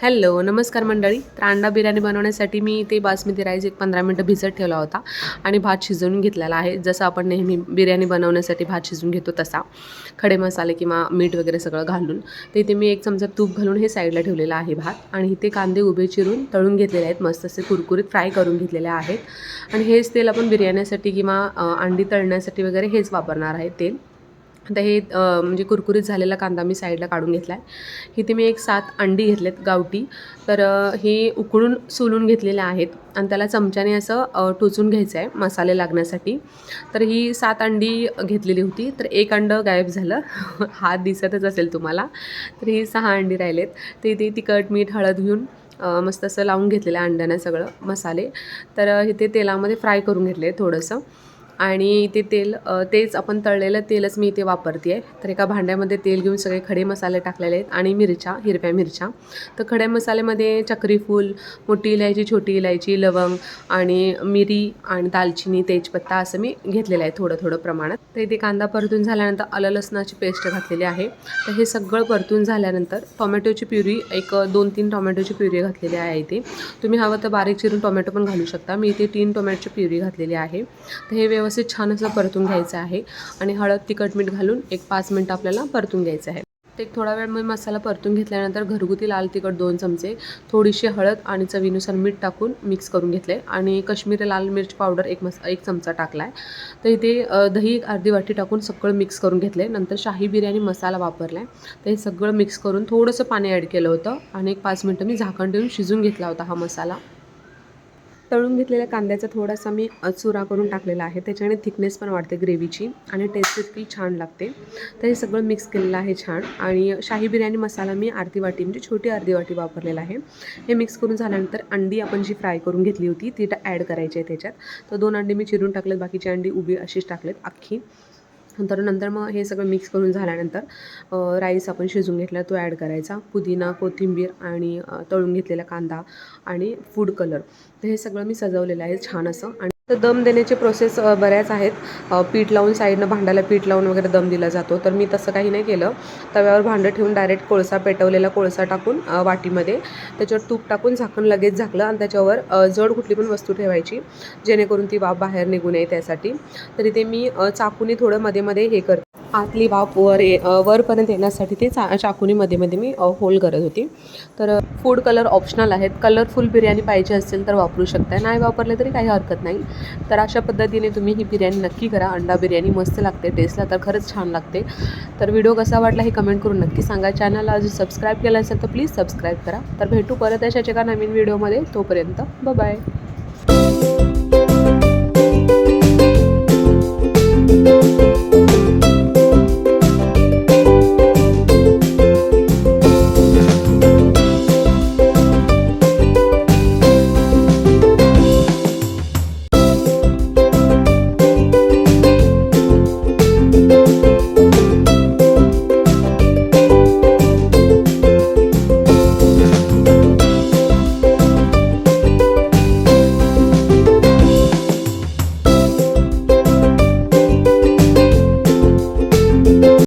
Hello, नमस्कार मंडळी. तर अंडा बिर्याणी बनवण्यासाठी मी ते बासमती राईस एक 15 मिनटं भिजत ठेवला होता आणि भात शिजवून घेतलेला आहे. जसं आपण नेहमी बिर्याणी बनवण्यासाठी भात शिजवून घेतो तसा खडे मसाले किंवा मीठ वगैरे सगळं घालून. तर इथे मी एक चमचा तूप घालून हे साईडला ठेवलेलं आहे भात आणि इथे कांदे उभे चिरून तळून घेतलेले आहेत. मस्त असे कुरकुरीत फ्राय करून घेतलेले आहेत आणि हेच तेल आपण बिर्याणीसाठी किंवा अंडी तळण्यासाठी वगैरे हेच वापरणार आहे तेल. आता हे म्हणजे कुरकुरीत झालेला कांदा मी साईडला काढून घेतला आहे. इथे मी एक 7 अंडी घेतलेत गावठी. तर हे उकळून सोलून घेतलेले आहेत आणि त्याला चमच्याने असं टोचून घ्यायचं आहे मसाले लागण्यासाठी. तर ही 7 अंडी घेतलेली होती. तर एक अंडं गायब झालं. हात दिसतच असेल तुम्हाला. तर ही 6 अंडी राहिलेत. तर इथे तिखट मीठ हळद घेऊन मस्त असं लावून घेतलेलं आहे अंड्यानं सगळं मसाले. तर इथे तेलामध्ये फ्राय करून घेतले थोडंसं आणि इथे तेच आपण तळलेलं तेलच मी इथे वापरते आहे. तर एका भांड्यामध्ये तेल घेऊन सगळे खडे मसाले टाकलेले आहेत आणि मिरच्या, हिरव्या मिरच्या. तर खड्या मसाल्यामध्ये चक्री फूल, मोठी इलायची, छोटी इलायची, लवंग आणि मिरी आणि दालचिनी, तेजपत्ता असं मी घेतलेलं आहे थोडं थोडं प्रमाणात. तर इथे कांदा परतून झाल्यानंतर आलं लसणाची पेस्ट घातलेली आहे. तर हे सगळं परतून झाल्यानंतर टोमॅटोची प्युरी एक 2-3 टोमॅटोची प्युरी घातलेली आहे इथे. तुम्ही हवं तर बारीक चिरून टोमॅटो पण घालू शकता. मी इथे 3 टोमॅटोची प्युरी घातलेली आहे. तर हे व्यवस्थित छान असं परतून घ्यायचं आहे आणि हळद तिखट मीठ घालून एक 5 मिनटं आपल्याला परतून घ्यायचं आहे. एक थोडा वेळ मी मसाला परतून घेतल्यानंतर घरगुती लाल तिखट 2 चमचे, थोडीशी हळद आणि चवीनुसार मीठ टाकून मिक्स करून घेतले आणि काश्मीरी लाल मिर्च पावडर एक चमचा टाकला आहे. तर इथे दही अर्धी वाटी टाकून सगळं मिक्स करून घेतले. नंतर शाही बिर्याणी मसाला वापरला आहे. तर हे सगळं मिक्स करून थोडंसं पाणी ॲड केलं होतं आणि एक 5 मिनटं मी झाकण ठेवून शिजून घेतला होता हा मसाला. तळून घेतलेल्या कांद्याचा थोडासा मी चुरा करून टाकलेला आहे. त्याच्याने थिकनेस पण वाढते ग्रेव्हीची आणि टेस्ट इतकी छान लागते. तर हे सगळं मिक्स केलेलं आहे छान आणि शाही बिर्याणी मसाला मी अर्धी वाटी म्हणजे छोटी अर्धी वाटी वापरलेला आहे. हे मिक्स करून झाल्यानंतर अंडी आपण जी फ्राय करून घेतली होती ती ॲड करायची आहे त्याच्यात. तर 2 अंडी मी चिरून टाकलेत, बाकीची अंडी उभी अशीच टाकलेत अख्खी. नंतर मग हे सगळं मिक्स करून झाल्यानंतर राईस आपण शिजून घेतला तो ॲड करायचा. पुदिना, कोथिंबीर आणि तळून घेतलेला कांदा आणि फूड कलर. तर हे सगळं मी सजवलेलं आहे छान असं. आणि तर दम देण्याचे प्रोसेस बऱ्याच आहेत. पीठ लावून साईडनं भांड्याला पीठ लावून वगैरे दम दिला जातो. तर मी तसं काही नाही केलं. तव्यावर भांडं ठेवून डायरेक्ट कोळसा, पेटवलेला कोळसा टाकून वाटीमध्ये त्याच्यावर तूप टाकून झाकण लगेच झाकलं आणि त्याच्यावर जड कुठली पण वस्तू ठेवायची जेणेकरून ती वाफ बाहेर निघू नये त्यासाठी. तर इथे मी चाकूने थोडं मध्ये हे करते. आतली वाफ वरपर्यंत येण्यासाठी ते चाकूनी मध्ये मी होल करत होती. तर फूड कलर ऑप्शनल आहेत. कलरफुल बिर्याणी पाहिजे असेल तर वापरू शकता, नाही वापरले तरी काही हरकत नाही. तर अशा पद्धतीने तुम्ही ही बिर्याणी नक्की करा. अंडा बिर्याणी मस्त लागते, टेस्टला तर खरंच छान लागते. तर व्हिडिओ कसा वाटला हे कमेंट करून नक्की सांगा. चॅनलला अजून सबस्क्राईब केलं असेल तर प्लीज सबस्क्राईब करा. तर भेटू परत अशाच एका नवीन व्हिडिओमध्ये. तोपर्यंत बाय.